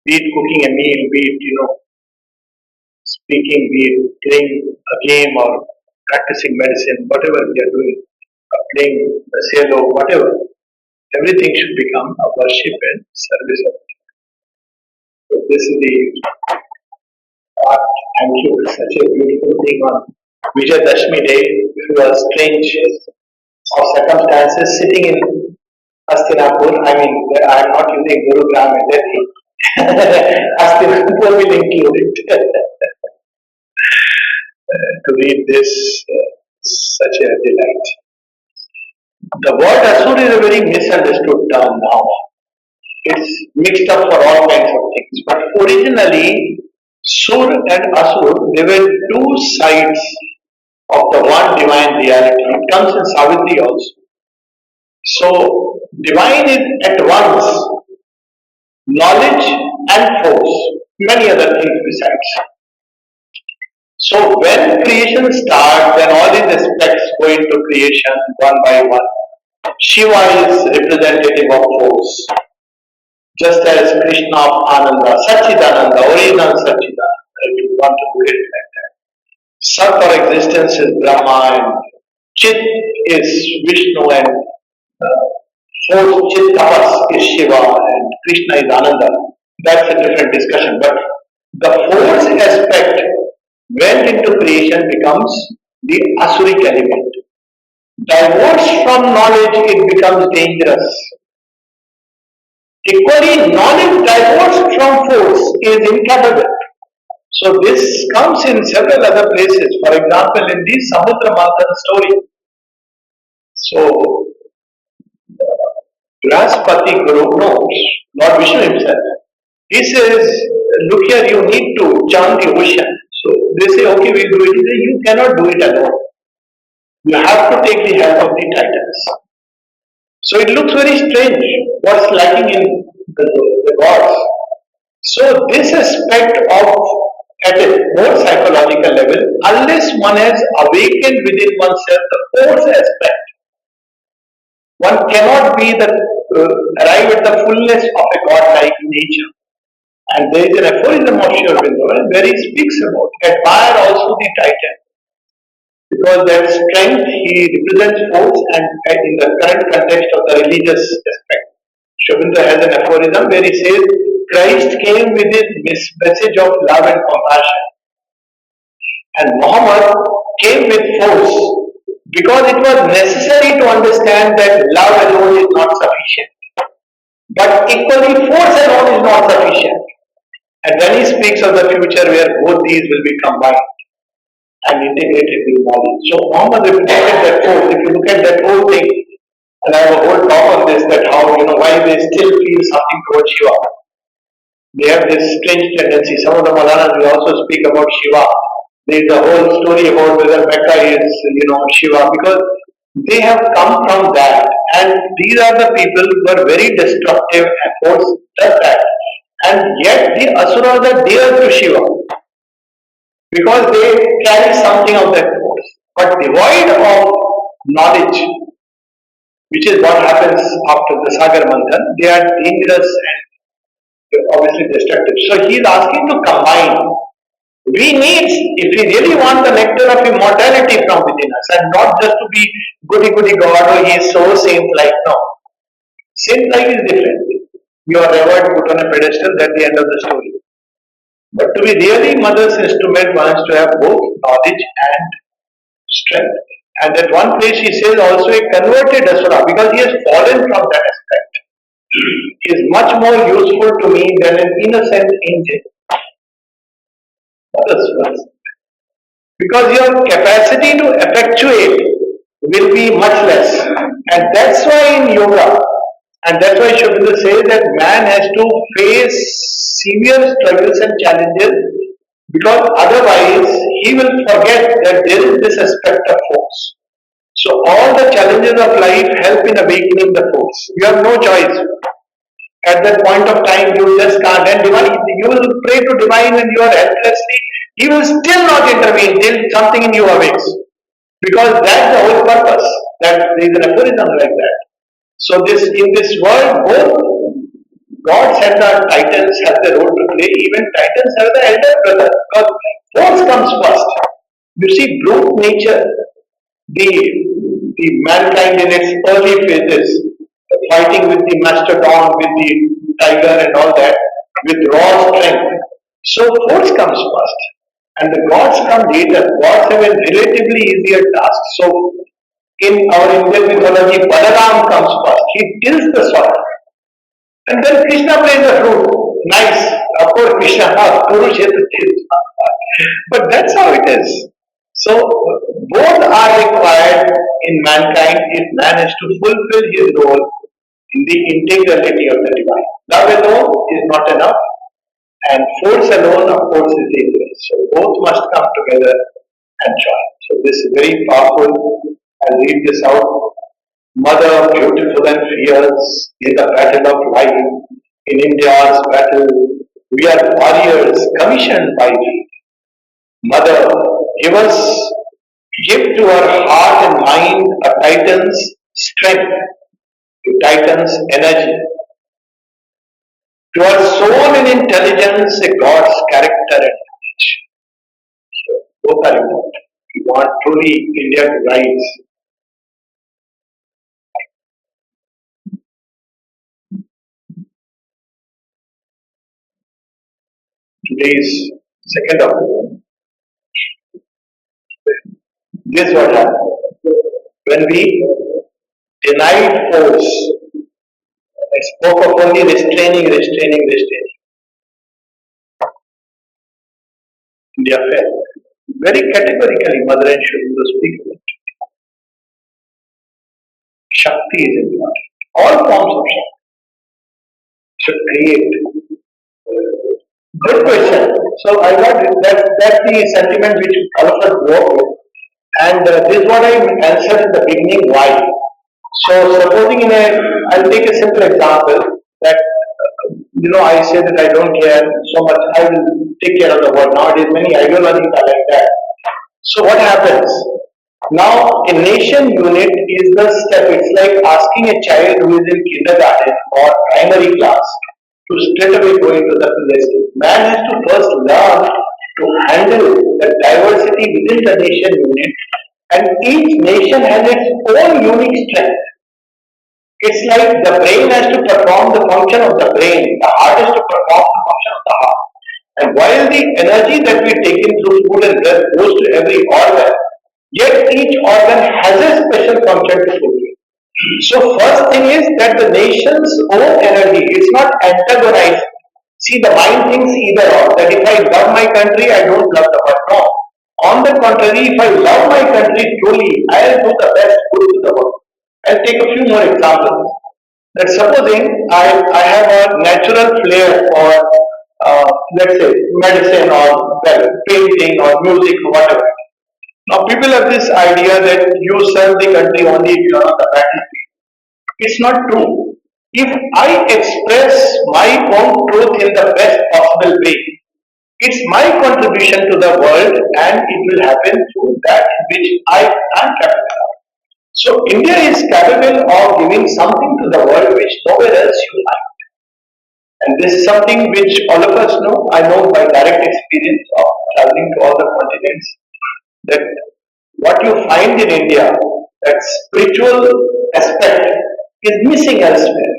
Be it cooking a meal, be it speaking, be it playing a game or practicing medicine, whatever we are doing, playing the cello, whatever. Everything should become a worship and service of God. So this is the Thank you. Such a beautiful thing on Vijayadashmi day. It was strange of circumstances sitting in Hastinapur. I mean, I am not using Gurugram and Delhi. Hastinapur will include it to read this. Such a delight. The word Asur is a very misunderstood term now. It's mixed up for all kinds of things. But originally, Sur and Asur, they were two sides of the one divine reality. It comes in Savitri also. So, divine is at once knowledge and force, many other things besides. So, when creation starts, when all these aspects go into creation one by one, Shiva is representative of force. Just as Krishna of Ananda, Satchidananda, original Satchidananda, if you want to look at it like that. Sat for existence is Brahma and Chit is Vishnu and fourth Chit Tapas is Shiva and Krishna is Ananda. That's a different discussion. But the force aspect went into creation becomes the Asuric element. Divorced from knowledge, it becomes dangerous. Equally, knowledge divorced from force is incapable. So this comes in several other places. For example, in the Samudra Manthan story. So Brahaspati Guru knows, Lord Vishnu himself. He says, look here, you need to chant the ocean. So they say, okay, we'll do it. He says, you cannot do it alone. You have to take the help of the titans. So it looks very strange what's lacking in the gods. So this aspect of at a more psychological level, unless one has awakened within oneself the force aspect, one cannot be the arrive at the fullness of a godlike nature. And there is an aphorism of Sri Aurobindo where he speaks about admire also the titan. Because that strength he represents force and in the current context of the religious aspect. Sri Aurobindo has an aphorism where he says, Christ came with his message of love and compassion. And Muhammad came with force because it was necessary to understand that love alone is not sufficient. But equally, force alone is not sufficient. And when he speaks of the future where both these will be combined and integrated with knowledge. So Muhammad represented that force. If you look at that whole thing, and I have a whole talk on this, that how, why they still feel something towards Shiva. They have this strange tendency. Some of the Malayalas will also speak about Shiva. There is a whole story about whether Mecca is, Shiva, because they have come from that. And these are the people who are very destructive and force does that. And yet the Asuras are dear to Shiva because they carry something of that force. But devoid of knowledge, which is what happens after the Sagar Manthan, they are dangerous and obviously destructive. So he is asking to combine. We need, if we really want the nectar of immortality from within us, and not just to be goody God or he is so saint-like. No. Saint-like is different. You are revered, put on a pedestal, that's the end of the story. But to be really mother's instrument, one has to have both knowledge and strength. And at one place he says also a converted Asura, because he has fallen from that aspect. He is much more useful to me than an innocent angel. Because your capacity to effectuate will be much less. And that's why in yoga, and that's why Sri Aurobindo says that man has to face severe struggles and challenges, because otherwise he will forget that there is this aspect of force. So all the challenges of life help in awakening the force. You have no choice. At that point of time, you just can't. And divine, you will pray to divine and you are helplessly, he will still not intervene till something in you awakes. Because that's the whole purpose. That there is an aphorism like that. So in this world, both gods and the titans have their role to play. Even titans have the elder brother. Because force comes first. You see, brute nature, the mankind in its early phases, fighting with the mastodon, with the tiger and all that, with raw strength. So force comes first, and the gods come later. Gods have a relatively easier task. So in our Indian mythology, Balaram comes first. He tills the soil. And then Krishna plays the flute. Nice. Of course, Krishna, Kurukshetra tills. But that's how it is. So both are required in mankind if man is to fulfill his role in the integrality of the divine. Love alone is not enough, and force alone, of course, is dangerous. So both must come together and join. So this is very powerful. I'll read this out. Mother, beautiful and fierce in the battle of life, in India's battle, we are warriors commissioned by thee. Mother, give to our heart and mind a titan's strength, a titan's energy, to our soul and intelligence a God's character and knowledge. So both are important. We want truly India to rise. Today's second of all, this is what happened. When we denied force, I spoke of only restraining. India fell. Very categorically, Mother and Shri speak about it. Shakti is important. All forms of Shakti should create. Good question. So I got it. That's the sentiment which all of us work with. And this is what I answered in the beginning. Why? So supposing I'll take a simple example that I say that I don't care so much. I will take care of the world. Nowadays, many ideologies are like that. So what happens? Now, a nation unit is the step. It's like asking a child who is in kindergarten or primary class to straight away go into the play school. Man has to first learn to handle the diversity within the nation unit, and each nation has its own unique strength. It's like the brain has to perform the function of the brain, the heart has to perform the function of the heart. And while the energy that we take in through food and breath goes to every organ, yet each organ has a special function to fulfill. So first thing is that the nation's own energy, it's not antagonized. See, the mind thinks either or, that if I love my country, I don't love the world. No. On the contrary, if I love my country truly, I'll do the best good to the world. I'll take a few more examples. That supposing I have a natural flair for, let's say, medicine or well, painting or music or whatever. Now people have this idea that you serve the country only if you are on the battlefield. It's not true. If I express my own truth in the best possible way, it's my contribution to the world and it will happen through that which I am capable of. So India is capable of giving something to the world which nowhere else you find. And this is something which all of us know. I know by direct experience of traveling to all the continents that what you find in India, that spiritual aspect, is missing elsewhere.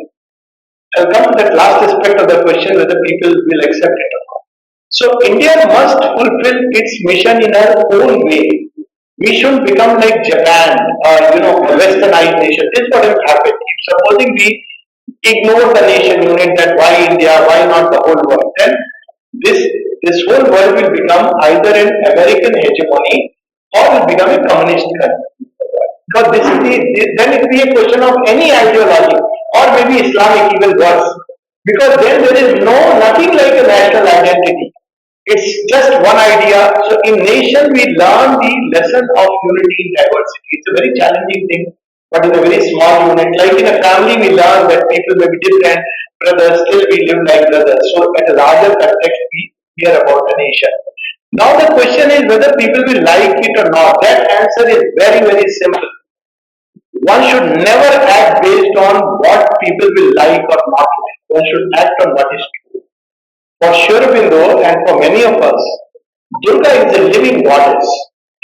I'll come to that last aspect of the question whether people will accept it or not. So India must fulfill its mission in our own way. We shouldn't become like Japan or a westernized nation. This is what will happen. If supposing we ignore the nation unit, that why India, why not the whole world, then this whole world will become either an American hegemony or will become a communist country. Because then it will be a question of any ideology or maybe Islamic even worse. Because then there is nothing like a national identity. It's just one idea. So in nation we learn the lesson of unity in diversity. It's a very challenging thing, but in a very small unit. Like in a family we learn that people may be different, brothers, still we live like brothers. So at a larger context we hear about the nation. Now the question is whether people will like it or not. That answer is very, very simple. One should never act based on what people will like or not like. One should act on what is true. For sure, Bindo, and for many of us, Durga is a living goddess.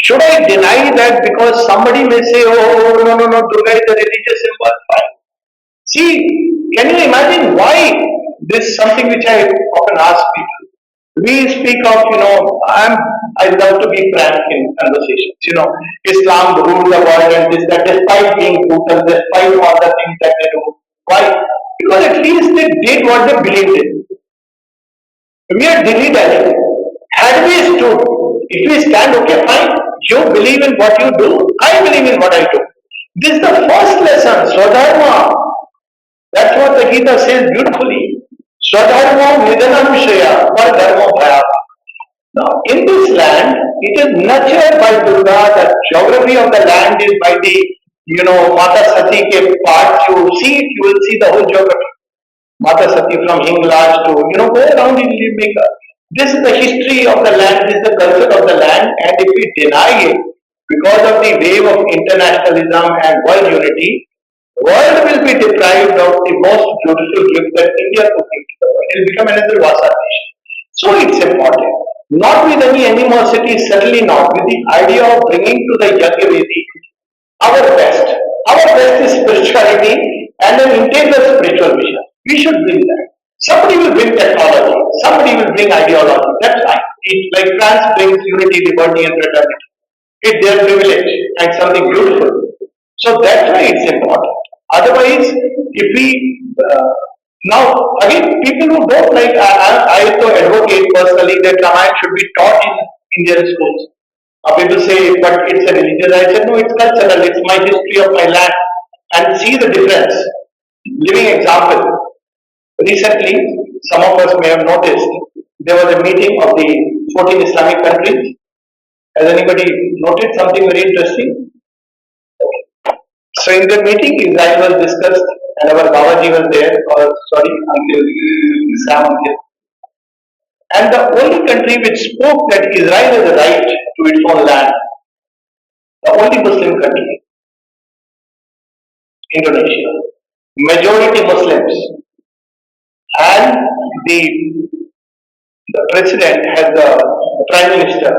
Should I deny that because somebody may say, oh, no, Durga is a religious symbol? Fine. See, can you imagine why this is something which I often ask people? We speak of, I love to be frank in conversations. Islam ruled the world and this, that, despite being brutal, despite all the things that they do. Why? Because at least they did what they believed in. We are dilly-dallying. Had we stood, if we stand, okay, fine. You believe in what you do, I believe in what I do. This is the first lesson, Swadharma. That's what the Gita says beautifully. Swadharma nidanam shreya, dharma bhaya. Now, in this land, it is nurtured by Durga. The geography of the land is by the, Mata Sati ke parts. You see it, you will see the whole geography. Mata Sati from Hinglaj to, go around in Limika. This is the history of the land, this is the culture of the land, and if we deny it because of the wave of internationalism and world unity, world will be deprived of the most beautiful gift that India could give to the world. It will become another Vasa nation. So it's important. Not with any animosity, certainly not. With the idea of bringing to the Yajna Vedi our best. Our best is spirituality and an integral spiritual vision. We should bring that. Somebody will bring technology. Somebody will bring ideology. That's fine. It's like France brings unity, liberty, and fraternity. It's their privilege and something beautiful. So that's why it's important. Otherwise, if we now again people who don't like, I also advocate personally that Ramayana should be taught in Indian schools. People say, but it's a religion. I said, no, it's cultural. It's my history of my land, and see the difference. Living example. Recently, some of us may have noticed there was a meeting of the 14 Islamic countries. Has anybody noted something very interesting? So in the meeting, Israel was discussed, and our Babaji was there, or sorry, Uncle Sam Uncle. And the only country which spoke that Israel has a right to its own land, the only Muslim country, Indonesia, majority Muslims, and the the president has the prime minister.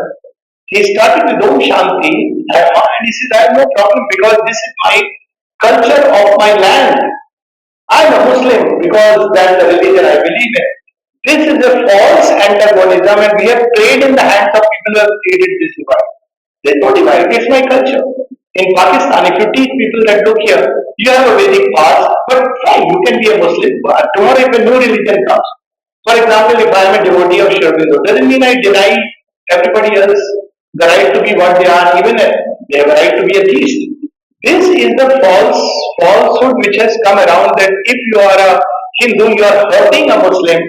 He started with Om Shanti, and he said, I have no problem because this is my culture of my land. I am a Muslim because that's the religion I believe in. This is a false antagonism, and we have played in the hands of people who have created this divide. There's no divide, it's my culture. In Pakistan, if you teach people that look here, you have a Vedic past, but fine, you can be a Muslim. But tomorrow, if a new religion comes, for example, if I am a devotee of Sri Aurobindo, doesn't mean I deny everybody else the right to be what they are, even if they have a right to be a theist. This is the falsehood which has come around that if you are a Hindu, you are hurting a Muslim,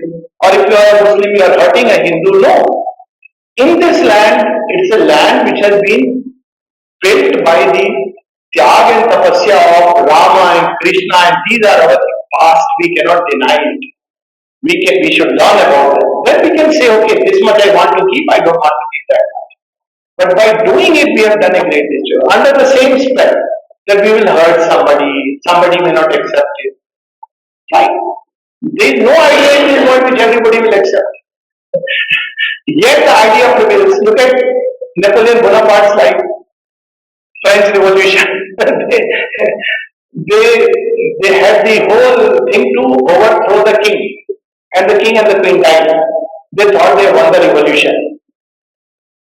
or if you are a Muslim, you are hurting a Hindu. No. In this land, it's a land which has been built by the Tyag and Tapasya of Rama and Krishna, and these are our past. We cannot deny it. We should learn about it. Then we can say, okay, this much I want to keep, I don't want to keep that much. But by doing it, we have done a great gesture. Under the same spell that we will hurt somebody may not accept it. Fine. There is no idea in this world which everybody will accept. Yet the idea prevails. Look at Napoleon Bonaparte's life, French Revolution. they had the whole thing to overthrow the king, and the king and the queen died. They thought they won the revolution.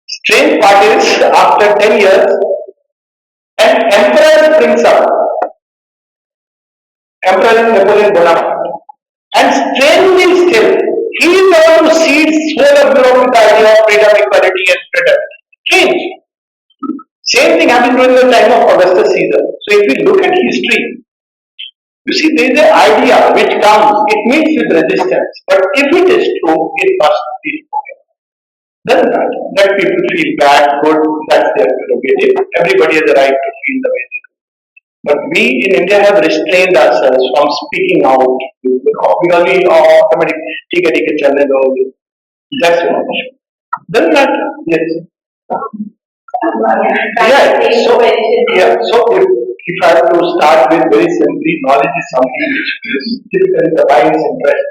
Strange part is, after 10 years, an emperor springs up. Emperor Napoleon Bonaparte. And strangely still, he is the one who seeds whole of Europe with the idea of freedom, equality, and fraternity. Strange. Same thing happened during the time of Augustus Caesar. So if we look at history, you see there is an idea which comes, it meets with resistance. But if it is true, it must be spoken. Doesn't matter. Let people feel bad, good, that's their prerogative. Everybody has a right to feel the way they do. But we in India have restrained ourselves from speaking out, because we automatically take a challenge or that's one issue. Doesn't matter. Yes. So if I have to start with very simply, knowledge is something which is difficult, the mind's interest.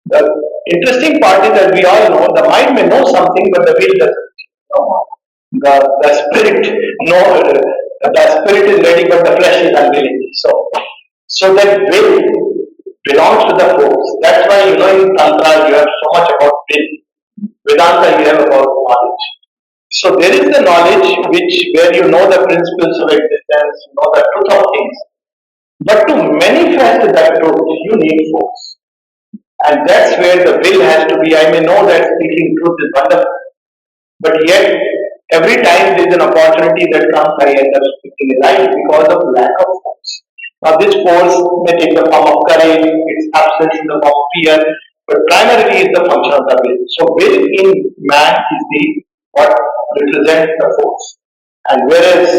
The interesting part is that we all know the mind may know something, but the will doesn't. The spirit the spirit is ready, but the flesh is unwilling. So that will belongs to the force. That's why in Tantra you have so much about will. Vedanta you have about knowledge. So there is the knowledge which where you know the principles of existence, you know the truth of things. But to manifest that truth, you need force. And that's where the will has to be. I may know that speaking truth is wonderful, but yet every time there is an opportunity that comes, I end up speaking a lie because of lack of force. Now this force may take the form of courage, its absence in the form of fear, but primarily is the function of the will. So will in man is the what represents the force. And whereas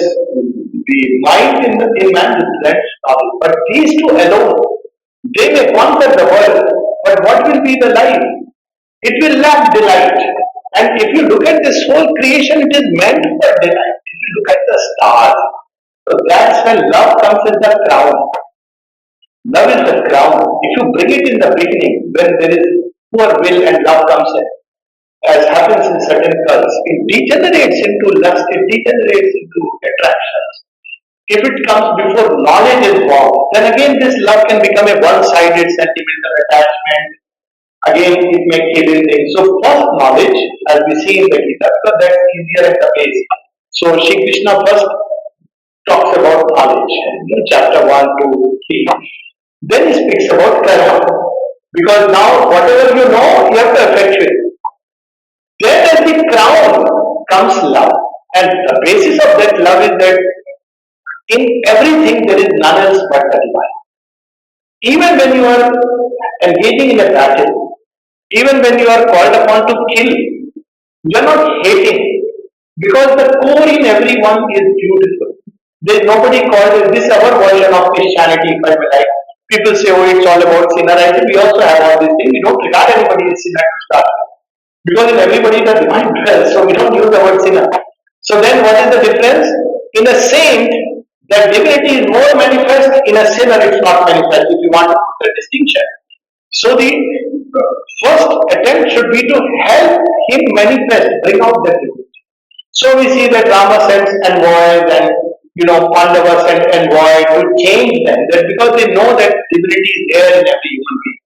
the mind in man represents knowledge. But these two alone, they may conquer the world, but what will be the life? It will lack delight. And if you look at this whole creation, it is meant for delight. If you look at the stars, so that's when love comes as the crown. Love is the crown. If you bring it in the beginning, when there is poor will and love comes in, as happens in certain cults, it degenerates into lust, it degenerates into attractions. If it comes before knowledge is born, then again this love can become a one-sided sentimental attachment. Again, it may kill things. So first knowledge, as we see in the Gita, because that's easier at the base. So Shri Krishna first talks about knowledge in chapter 1, 2, 3. Then he speaks about karma. Because now whatever you know, you have to effectuate. Then as the crown comes love. And the basis of that love is that in everything there is none else but the divine. Even when you are engaging in a battle, even when you are called upon to kill, you are not hating because the core in everyone is beautiful. There is nobody called as this our version of Christianity, if I may like. People say, oh, it's all about sinner. I think we also have all these things. We don't regard anybody as sinner to start with. Because in everybody the divine dwells, so we don't use the word sinner. So then what is the difference? In a saint, that divinity is more manifest, in a sinner it's not manifest, if you want to put the distinction. So the first attempt should be to help him manifest, bring out that divinity. So we see that Rama sends envoys and Pandava sent envoy to change them. That because they know that divinity is there in every human being.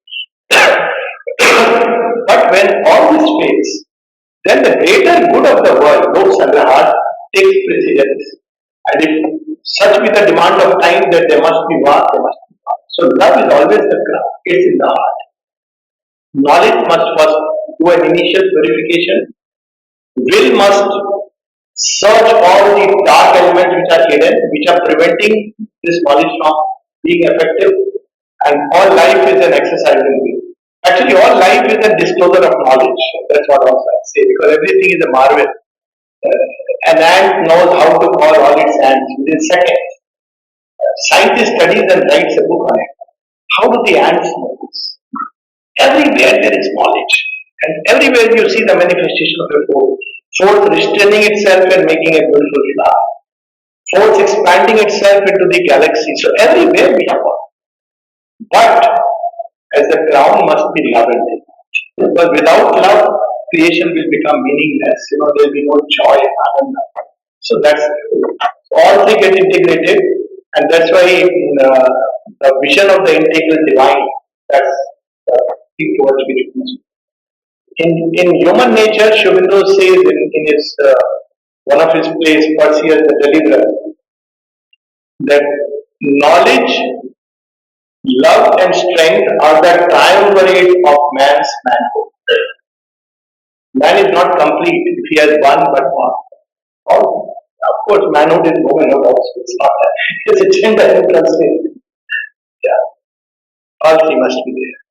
But when all this fails, then the greater good of the world, Lok Sangrahat, takes precedence. And if such be the demand of time that there must be war, there must be war. So love is always the ground. It's in the heart. Knowledge must first do an initial purification. Will must search all the dark elements which are hidden, which are preventing this knowledge from being effective. And all life is an exercise in will. Actually, all life is a disclosure of knowledge. That's what also I say, because everything is a marvel. An ant knows how to call all its ants within seconds. Scientist studies and writes a book on it. How do the ants know this? Everywhere there is knowledge. And everywhere you see the manifestation of a force. Force restraining itself and making a beautiful flower. Force expanding itself into the galaxy. So everywhere we have one. But as the crown must be love and light. Because without love, creation will become meaningless. There will be no joy and ananda. So that's all three get integrated, and that's why the vision of the integral divine. That's the thing towards which we must. In human nature, Shubhendu says in his one of his plays, Perseus the Deliverer, that knowledge, love, and strength are the triumvirate of man's manhood. Man is not complete if he has one but one. All, of course, manhood is womanhood also. It's not that. It's a gender neutral state. Yeah. All three must be there.